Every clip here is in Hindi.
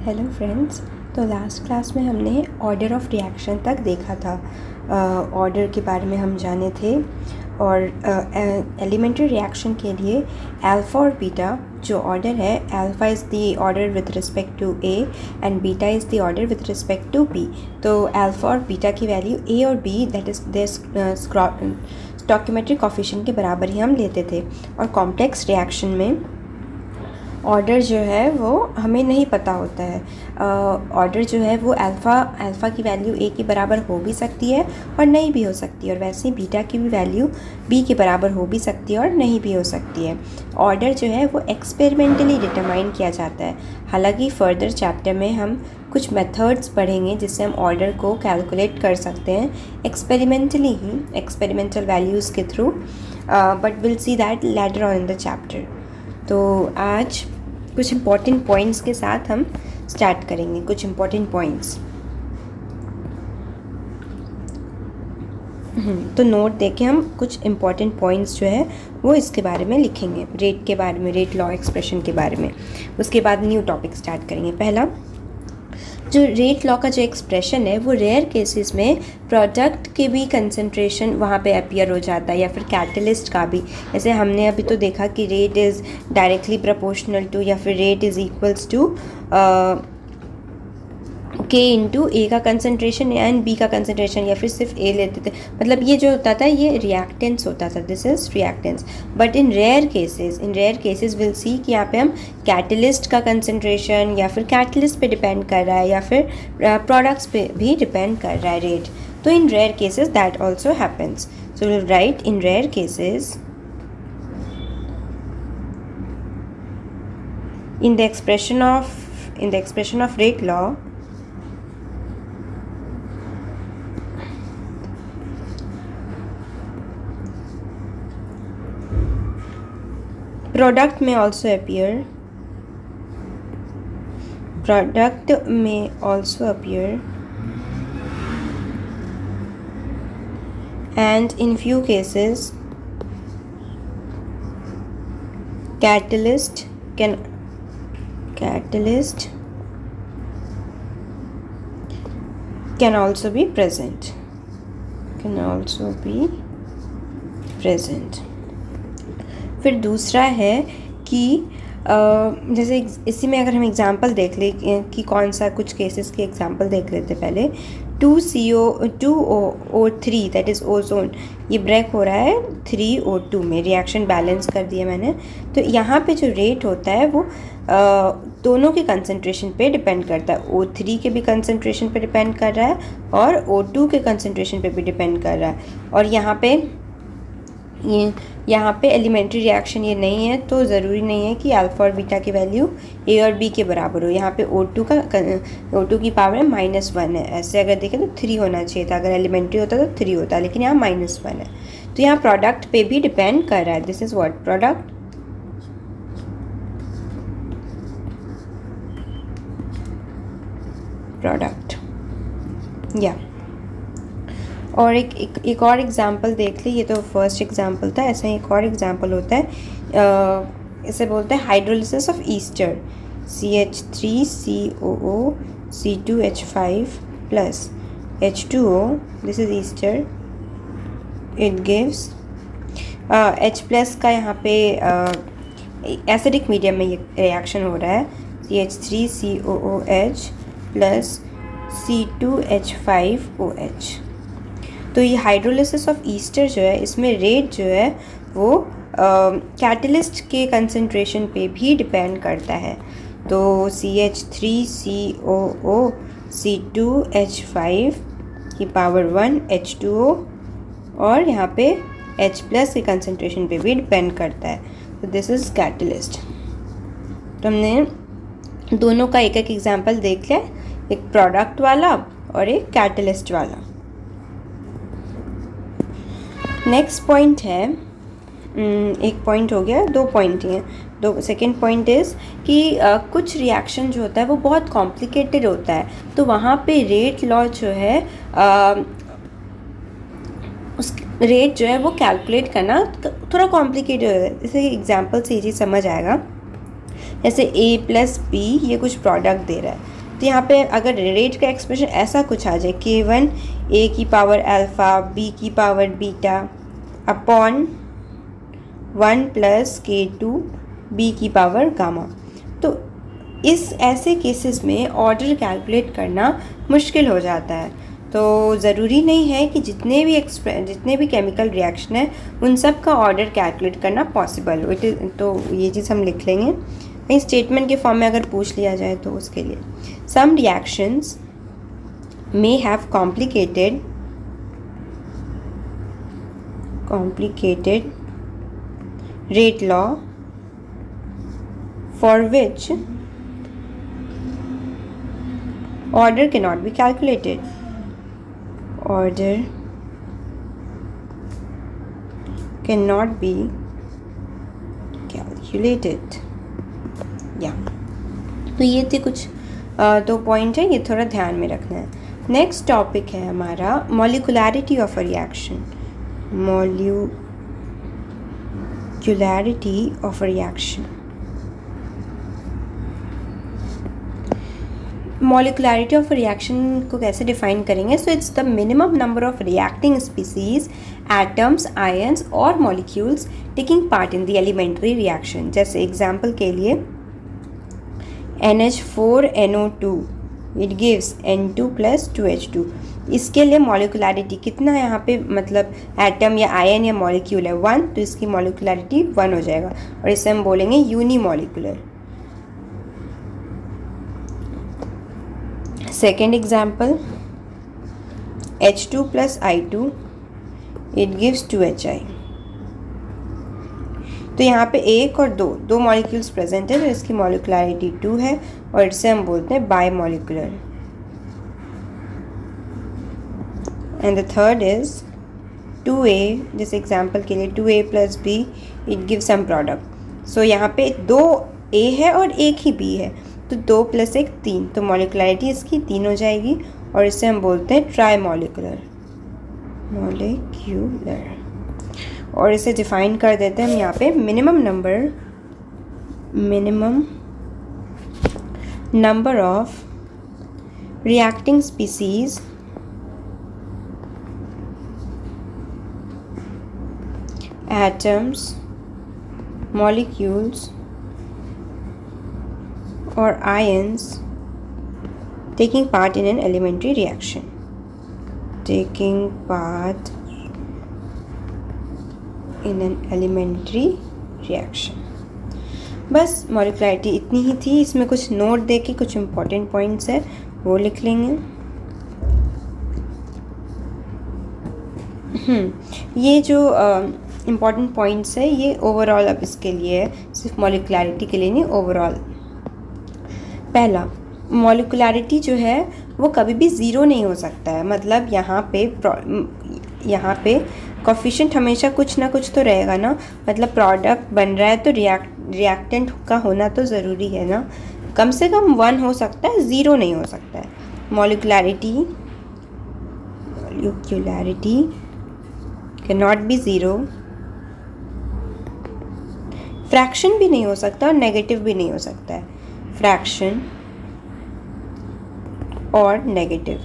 Hello friends. तो लास्ट क्लास में हमने ऑर्डर ऑफ रिएक्शन तक देखा था। ऑर्डर के बारे में हम जाने थे और एलिमेंट्री रिएक्शन के लिए अल्फ़ा और बीटा जो ऑर्डर है, alpha is the order with respect to A and beta is the order with respect to B. तो अल्फ़ा और बीटा की वैल्यू ए और B that is their stoichiometric coefficient के बराबर ही हम लेते थे। और कॉम्प्लेक्स रिएक्शन में ऑर्डर जो है वो हमें नहीं पता होता है। ऑर्डर जो है वो अल्फ़ा की वैल्यू ए के बराबर हो भी सकती है और नहीं भी हो सकती है, और वैसे ही बीटा की भी वैल्यू बी के बराबर हो भी सकती है और नहीं भी हो सकती है। ऑर्डर जो है वो एक्सपेरिमेंटली डिटरमाइन किया जाता है। हालांकि फर्दर चैप्टर में हम कुछ मेथड्स पढ़ेंगे जिससे हम ऑर्डर को कैलकुलेट कर सकते हैं एक्सपेरिमेंटली ही, एक्सपेरिमेंटल वैल्यूज़ के through, but will see that later on in the chapter. तो आज कुछ इम्पॉर्टेंट पॉइंट्स के साथ हम स्टार्ट करेंगे। कुछ इम्पॉर्टेंट पॉइंट्स तो नोट देके हम कुछ इम्पॉर्टेंट पॉइंट्स जो है वो इसके बारे में लिखेंगे, रेट के बारे में, रेट लॉ एक्सप्रेशन के बारे में। उसके बाद न्यू टॉपिक स्टार्ट करेंगे। पहला, जो रेट लॉ का जो एक्सप्रेशन है वो रेयर केसेस में प्रोडक्ट के भी कंसंट्रेशन वहाँ पे अपीयर हो जाता है, या फिर कैटलिस्ट का भी। जैसे हमने अभी तो देखा कि rate is directly proportional to, या फिर रेट इज़ इक्वल्स टू के इंटू ए का कंसनट्रेशन एंड बी का कंसनट्रेशन, या फिर सिर्फ ए लेते थे। मतलब ये जो होता था ये रिएक्टेंस होता था, this is reactance. But in rare cases will see कि यहाँ पे हम कैटलिस्ट का कंसनट्रेशन या फिर कैटलिस्ट पे डिपेंड कर रहा है, या फिर प्रोडक्ट्स पे भी डिपेंड कर रहा है रेट। तो in rare cases that also happens, so will write in rare cases in the expression of rate law, product may also appear and in few cases catalyst can also be present, फिर दूसरा है कि जैसे इसी में अगर हम एग्जांपल देख ले कि कौन सा, कुछ केसेस के एग्जांपल देख लेते पहले। 2CO3 दैट इज़ ओजोन, ये ब्रेक हो रहा है 3O2 में, रिएक्शन बैलेंस कर दिया मैंने। तो यहाँ पे जो रेट होता है वो दोनों के कंसंट्रेशन पे डिपेंड करता है। O3 के भी कंसंट्रेशन पे डिपेंड कर रहा है और O2 के कंसंट्रेशन पे भी डिपेंड कर रहा है। और यहाँ पे एलिमेंट्री रिएक्शन ये नहीं है, तो ज़रूरी नहीं है कि अल्फ़ा और बीटा की वैल्यू ए और बी के बराबर हो। यहाँ पे O2 की पावर है -1 है। ऐसे अगर देखें तो 3 होना चाहिए था, अगर एलिमेंट्री होता तो 3 होता, लेकिन यहाँ -1 है। तो यहाँ प्रोडक्ट पे भी डिपेंड कर रहा है। दिस इज़ व्हाट प्रोडक्ट, या और एक और एग्जांपल देख ली। ये तो फर्स्ट एग्जांपल था, ऐसा ही एक और एग्जांपल होता है, इसे बोलते हैं hydrolysis of Easter. CH3COO C2H5 plus H2O, this is Easter, it gives H plus का यहाँ पे एसिडिक मीडियम में ये रिएक्शन हो रहा है, CH3COOH प्लस C2H5OH। तो ये हाइड्रोलिसिस ऑफ ईस्टर जो है, इसमें रेट जो है वो कैटलिस्ट के कंसंट्रेशन पे भी डिपेंड करता है। तो CH3COO C2H5 की पावर 1 H2O, और यहाँ पे H प्लस के कंसंट्रेशन पे भी डिपेंड करता है। तो दिस इज़ कैटलिस्ट। तो हमने दोनों का एक एग्जांपल देख लिया, एक प्रोडक्ट वाला और एक कैटलिस्ट वाला। नेक्स्ट पॉइंट है, एक पॉइंट हो गया, 2 पॉइंट ही हैं। सेकेंड पॉइंट इज़ कि कुछ रिएक्शन जो होता है वो बहुत कॉम्प्लिकेटेड होता है, तो वहाँ पे रेट लॉ जो है उस रेट जो है वो कैलकुलेट करना थोड़ा कॉम्प्लिकेटेड है। जैसे एग्जांपल से ये चीज़ समझ आएगा। जैसे A प्लस B ये कुछ प्रोडक्ट दे रहा है, तो यहाँ पे अगर रेट का एक्सप्रेशन ऐसा कुछ आ जाए K1 A की पावर अल्फ़ा B की power beta upon 1 plus K2 B की पावर गामा, तो इस ऐसे केसेस में ऑर्डर कैलकुलेट करना मुश्किल हो जाता है। तो ज़रूरी नहीं है कि जितने भी केमिकल रिएक्शन है उन सब का ऑर्डर कैलकुलेट करना पॉसिबल हो। तो ये चीज़ हम लिख लेंगे कहीं स्टेटमेंट के फॉर्म में अगर पूछ लिया जाए तो उसके लिए। Some reactions may have complicated rate law for which order cannot be calculated. Order cannot be calculated. तो ये थे कुछ दो पॉइंट है, ये थोड़ा ध्यान में रखना है। नेक्स्ट टॉपिक है हमारा molecularity of a reaction. Molecularity of a reaction. Molecularity of a reaction को कैसे डिफाइन करेंगे? So it's the minimum number of reacting species, atoms, ions और molecules taking part in the elementary reaction. जैसे एग्जाम्पल के लिए NH4NO2 it gives N2 plus 2H2। इसके लिए मॉलिकुलैरिटी कितना है यहाँ पे, मतलब एटम या आयन या मॉलिक्यूल है 1, तो इसकी मॉलिकुलैरिटी 1 हो जाएगा और इसे हम बोलेंगे unimolecular. Second example H2 plus I2 it gives 2HI। तो यहाँ पे एक और दो मॉलिक्यूल्स प्रेजेंट है तो इसकी मॉलिकुलैरिटी 2 है और इसे हम बोलते हैं bimolecular. And the third is 2A, जैसे एग्जांपल के लिए 2A plus B it give some product. So यहाँ पे 2 A है और एक ही B है, तो 2 + 1 3, तो मॉलिकुलैरिटी इसकी 3 हो जाएगी और इसे हम बोलते हैं ट्राईमॉलिकुलर। और इसे डिफाइन कर देते हैं हम यहाँ पे minimum number of reacting species atoms, molecules or ions taking part in an elementary reaction. बस मॉलिकुलैरिटी इतनी ही थी। इसमें कुछ नोट दे के कुछ इम्पोर्टेंट पॉइंट्स है वो लिख लेंगे। ये जो इम्पॉर्टेंट पॉइंट्स है ये ओवरऑल अब इसके लिए है, सिर्फ मॉलिकुलैरिटी के लिए नहीं, ओवरऑल। पहला, मॉलिकुलैरिटी जो है वो कभी भी ज़ीरो नहीं हो सकता है, मतलब यहाँ पे कोफिशिएंट हमेशा कुछ ना कुछ तो रहेगा ना, मतलब प्रोडक्ट बन रहा है तो रिएक्टेंट का होना तो ज़रूरी है ना, कम से कम 1 हो सकता है, ज़ीरो नहीं हो सकता है। Molecularity can not be zero, fraction भी नहीं हो सकता और नेगेटिव भी नहीं हो सकता है, फ्रैक्शन और नेगेटिव।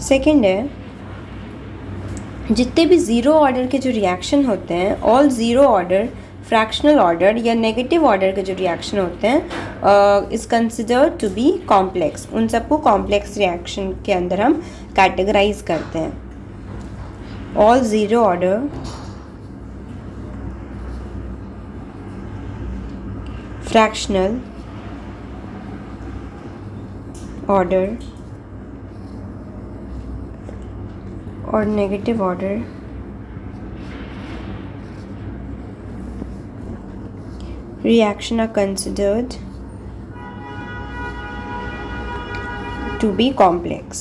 सेकेंड है, जितने भी ज़ीरो ऑर्डर के जो रिएक्शन होते हैं, all zero order, fractional order या नेगेटिव ऑर्डर के जो रिएक्शन होते हैं is considered to be complex. उन सबको कॉम्प्लेक्स रिएक्शन के अंदर हम कैटेगराइज करते हैं। All zero order fractional order और negative order reaction are considered to be complex.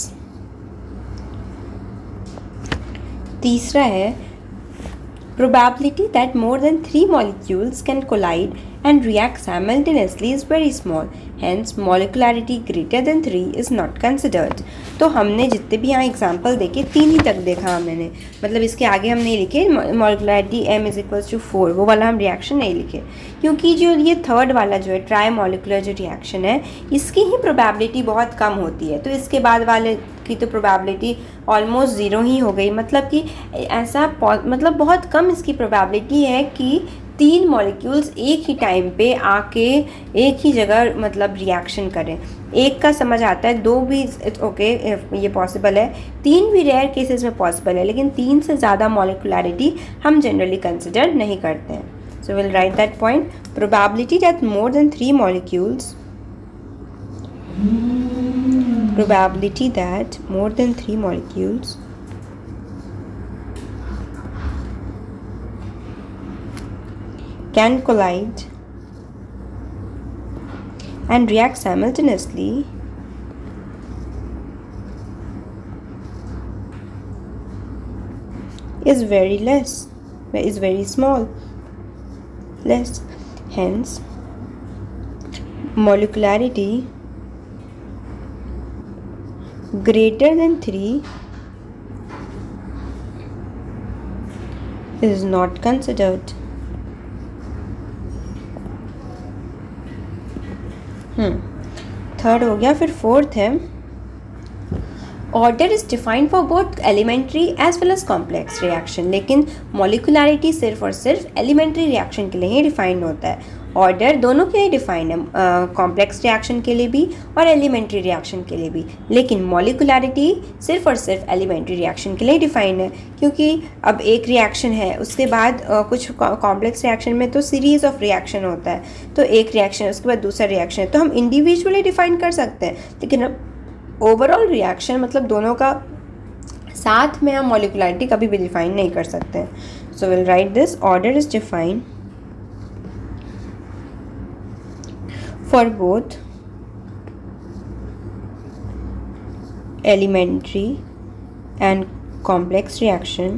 तीसरा है, probability that more than 3 molecules can collide and react simultaneously is very small. Hence, molecularity greater than 3 is not considered. तो हमने जितने भी यहाँ एग्जाम्पल देखे 3 ही तक देखा हमने, मतलब इसके आगे हम नहीं लिखे molecularity m is equals to 4, वो वाला हम रिएक्शन नहीं लिखे, क्योंकि जो ये थर्ड वाला जो है ट्राई मॉलिकुलर जो रिएक्शन है इसकी ही प्रोबेबिलिटी बहुत कम होती है, तो इसके बाद वाले की तो प्रोबेबिलिटी ऑलमोस्ट ज़ीरो ही हो गई, मतलब कि ऐसा मतलब बहुत कम इसकी प्रोबेबिलिटी है कि 3 मॉलिक्यूल्स एक ही टाइम पे आके एक ही जगह मतलब रिएक्शन करें। एक का समझ आता है, 2 भी ओके ये पॉसिबल है, 3 भी रेयर केसेस में पॉसिबल है, लेकिन 3 से ज़्यादा मॉलिकुलैरिटी हम जनरली कंसिडर नहीं करते हैं। सो will right that point, probability that more than 3 molecules probability that more than 3 molecules can collide and react simultaneously is very small, less. Hence, molecularity greater than 3 is not considered. Third हो गया, फिर फोर्थ है, order is defined for both elementary as well as complex reaction, लेकिन मॉलिकुलैरिटी सिर्फ और सिर्फ एलिमेंट्री रिएक्शन के लिए ही डिफाइंड होता है। ऑर्डर दोनों के लिए डिफाइंड है, कॉम्प्लेक्स रिएक्शन के लिए भी और एलिमेंट्री रिएक्शन के लिए भी, लेकिन मॉलिकुलैरिटी सिर्फ और सिर्फ एलिमेंट्री रिएक्शन के लिए डिफाइंड है, क्योंकि अब एक रिएक्शन है उसके बाद कुछ कॉम्प्लेक्स रिएक्शन में तो सीरीज़ ऑफ रिएक्शन होता है, तो एक रिएक्शन उसके बाद दूसरा रिएक्शन है, तो हम इंडिविजुअली डिफाइन कर सकते हैं, लेकिन अब ओवरऑल रिएक्शन मतलब दोनों का साथ में हम मॉलिकुलैरिटी कभी भी डिफाइन नहीं कर सकते हैं। सो will right this, order is defined for both elementary and complex reaction,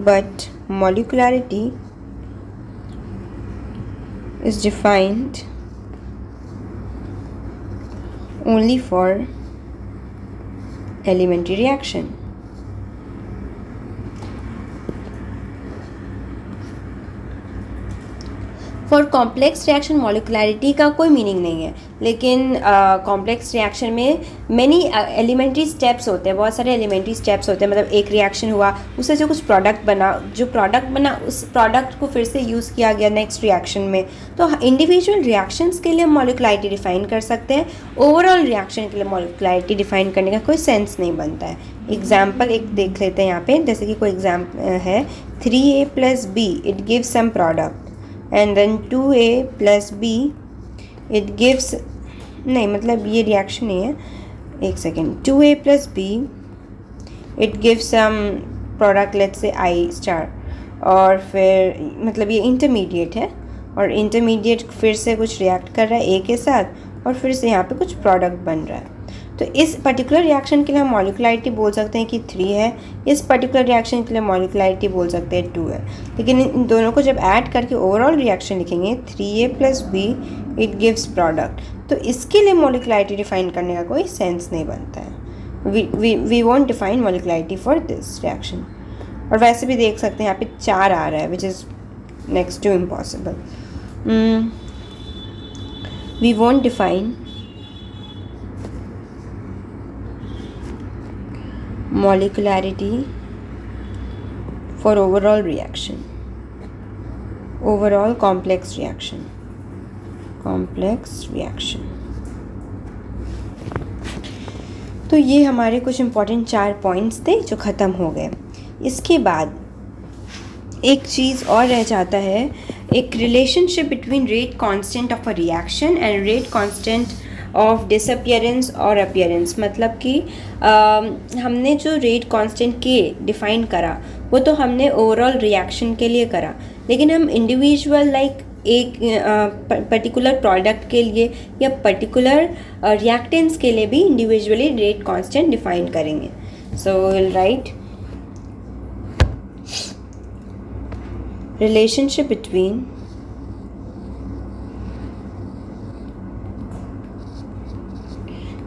but molecularity is defined only for elementary reaction. For complex reaction molecularity का कोई मीनिंग नहीं है, लेकिन कॉम्प्लेक्स रिएक्शन में मेनी एलिमेंट्री स्टेप्स होते हैं, बहुत सारे एलिमेंट्री स्टेप्स होते हैं, मतलब एक रिएक्शन हुआ उससे जो कुछ प्रोडक्ट बना उस प्रोडक्ट को फिर से यूज़ किया गया नेक्स्ट रिएक्शन में, तो इंडिविजुअल रिएक्शंस के लिए हम मॉलिकुलैरिटी डिफाइन कर सकते हैं, ओवरऑल रिएक्शन के लिए मॉलिकुलैरिटी डिफाइन करने का कोई सेंस नहीं बनता है। एग्जाम्पल एक देख लेते हैं यहाँ पे, जैसे कि कोई एग्जाम्पल है 3a + b it gives some product, and then 2a plus b it gives, नहीं मतलब ये रिएक्शन नहीं है, एक second, 2a plus b it gives some product let's say I star, और फिर मतलब ये इंटरमीडिएट है और इंटरमीडिएट फिर से कुछ रिएक्ट कर रहा है a के साथ और फिर से यहाँ पे कुछ प्रोडक्ट बन रहा है, तो इस पर्टिकुलर रिएक्शन के लिए हम मॉलिकुलैरिटी बोल सकते हैं कि 3 है, इस पर्टिकुलर रिएक्शन के लिए मॉलिकुलैरिटी बोल सकते हैं 2 है, लेकिन इन दोनों को जब ऐड करके ओवरऑल रिएक्शन लिखेंगे 3a + b it gives product, तो इसके लिए मॉलिकुलैरिटी डिफाइन करने का कोई सेंस नहीं बनता है। We won't define molecularity for this reaction. और वैसे भी देख सकते हैं यहाँ पे 4 आ रहा है which is next to impossible. We won't define molecularity for overall reaction, overall complex reaction, तो ये हमारे कुछ इम्पॉर्टेंट 4 पॉइंट्स थे जो ख़त्म हो गए। इसके बाद एक चीज़ और रह जाता है, एक relationship between rate constant of a reaction and rate constant of disappearance और अपीयरेंस, मतलब कि हमने जो रेट कांस्टेंट के डिफ़ाइन करा वो तो हमने ओवरऑल रिएक्शन के लिए करा, लेकिन हम इंडिविजुअल लाइक एक पर्टिकुलर प्रोडक्ट के लिए या पर्टिकुलर रिएक्टेंट्स के लिए भी इंडिविजुअली रेट कांस्टेंट डिफ़ाइन करेंगे। सो will right relationship between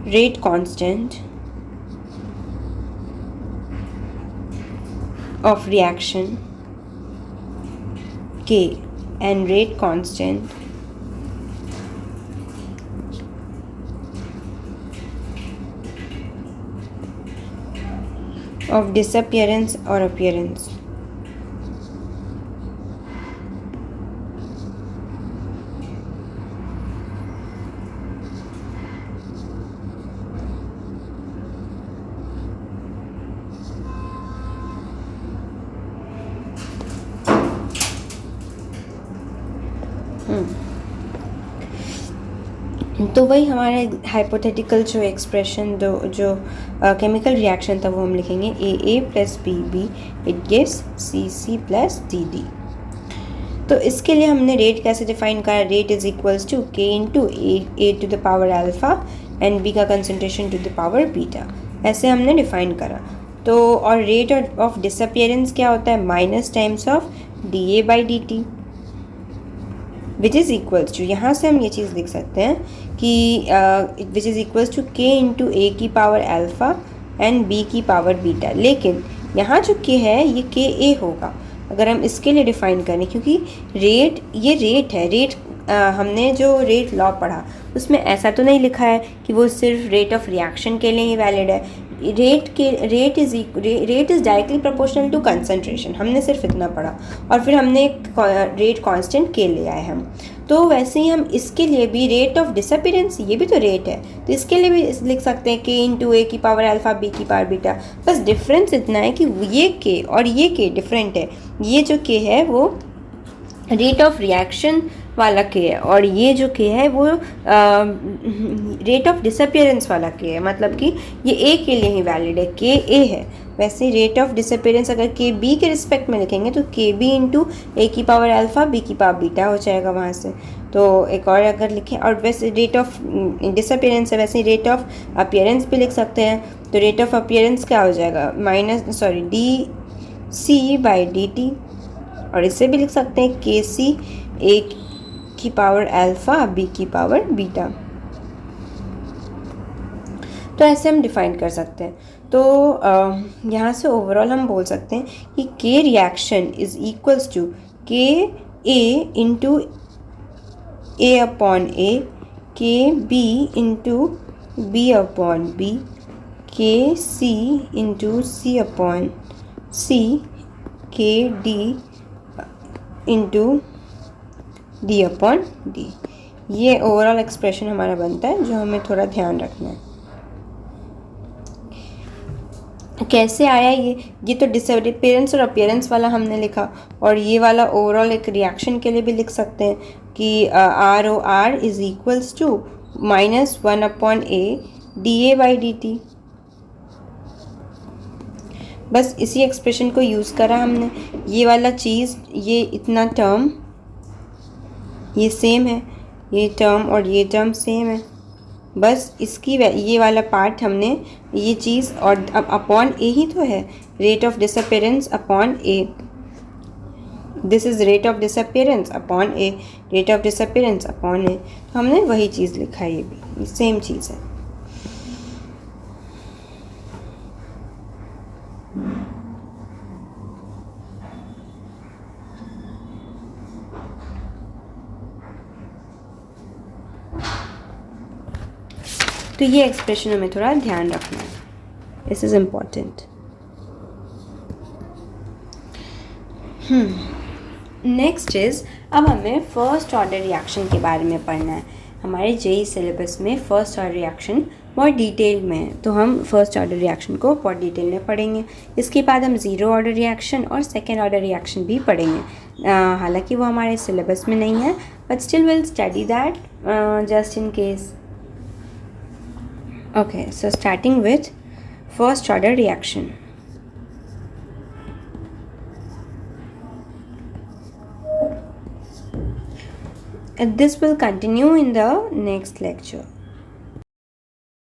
rate constant of reaction K and rate constant of disappearance or appearance. तो वही हमारा हाइपोथेटिकल जो एक्सप्रेशन जो केमिकल रिएक्शन था वो हम लिखेंगे A plus B it gives C plus D. तो इसके लिए हमने रेट कैसे डिफाइन करा, रेट इज इक्वल्स टू के into A to the power alpha and B का concentration to the power beta, ऐसे हमने डिफाइन करा। तो और रेट ऑफ डिसअपियरेंस क्या होता है, minus times of D A by D T which is equals to, यहाँ से हम ये चीज़ लिख सकते हैं कि विच इज़ इक्वल्स टू के इंटू ए की पावर अल्फ़ा एंड बी की पावर बीटा। लेकिन यहाँ जो के है ये के ए होगा अगर हम इसके लिए डिफ़ाइन करें, क्योंकि रेट ये रेट है। रेट हमने जो रेट लॉ पढ़ा उसमें ऐसा तो नहीं लिखा है कि वो सिर्फ रेट ऑफ रिएक्शन के लिए ही वैलिड है। Rate is directly proportional to concentration, हमने सिर्फ इतना पढ़ा और फिर हमने एक रेट कांस्टेंट के ले आए हम। तो वैसे ही हम इसके लिए भी रेट ऑफ डिसअपियरेंस, ये भी तो रेट है, तो इसके लिए भी लिख सकते हैं के इंटू ए की पावर अल्फ़ा बी की पावर बीटा। बस डिफरेंस इतना है कि ये के और ये के डिफरेंट है। ये जो के है वो रेट ऑफ रिएक्शन वाला के है और ये जो के है वो रेट ऑफ डिसअपियरेंस वाला के है, मतलब कि ये ए के लिए ही वैलिड है, के ए है। वैसे रेट ऑफ डिसअपियरेंस अगर के बी के रिस्पेक्ट में लिखेंगे तो के बी इंटू ए की पावर अल्फ़ा बी की पावर बीटा हो जाएगा वहाँ से। तो एक और अगर लिखें, और वैसे रेट ऑफ डिसअपियरेंस है, वैसे रेट ऑफ अपीयरेंस भी लिख सकते हैं। तो रेट ऑफ अपीयरेंस क्या हो जाएगा, D C by D T, और इससे भी लिख सकते हैं के सी ए की पावर अल्फ़ा बी की पावर बीटा। तो ऐसे हम डिफाइन कर सकते हैं। तो यहाँ से ओवरऑल हम बोल सकते हैं कि के रिएक्शन इज इक्वल्स टू के ए into A upon A, k B into B upon B, k C into C upon C, k D into D upon D. ये ओवरऑल एक्सप्रेशन हमारा बनता है जो हमें थोड़ा ध्यान रखना है। कैसे आया ये तो डिसअपियरेंस और अपीयरेंस वाला हमने लिखा, और ये वाला ओवरऑल एक रिएक्शन के लिए भी लिख सकते हैं कि R O R is equals to -1 upon A D A by D T. बस इसी एक्सप्रेशन को यूज़ करा हमने। ये वाला चीज़, ये इतना टर्म ये सेम है, ये टर्म और ये टर्म सेम है, बस इसकी ये वाला पार्ट हमने ये चीज़, और अब अपॉन ए ही तो है, rate of disappearance upon A, this is rate of disappearance upon A, rate of disappearance upon A. तो हमने वही चीज़ लिखा है, ये भी सेम चीज़ है। तो ये एक्सप्रेशन हमें थोड़ा ध्यान रखना है, this is important. Next is, अब हमें फर्स्ट ऑर्डर रिएक्शन के बारे में पढ़ना है। हमारे जेई सिलेबस में फर्स्ट ऑर्डर रिएक्शन बहुत डिटेल में है, तो हम फर्स्ट ऑर्डर रिएक्शन को बहुत डिटेल में पढ़ेंगे। इसके बाद हम ज़ीरो ऑर्डर रिएक्शन और सेकेंड ऑर्डर रिएक्शन भी पढ़ेंगे। हालांकि वो हमारे सिलेबस में नहीं है, but still will study that just in case. Okay, so starting with first order reaction. And this will continue in the next lecture.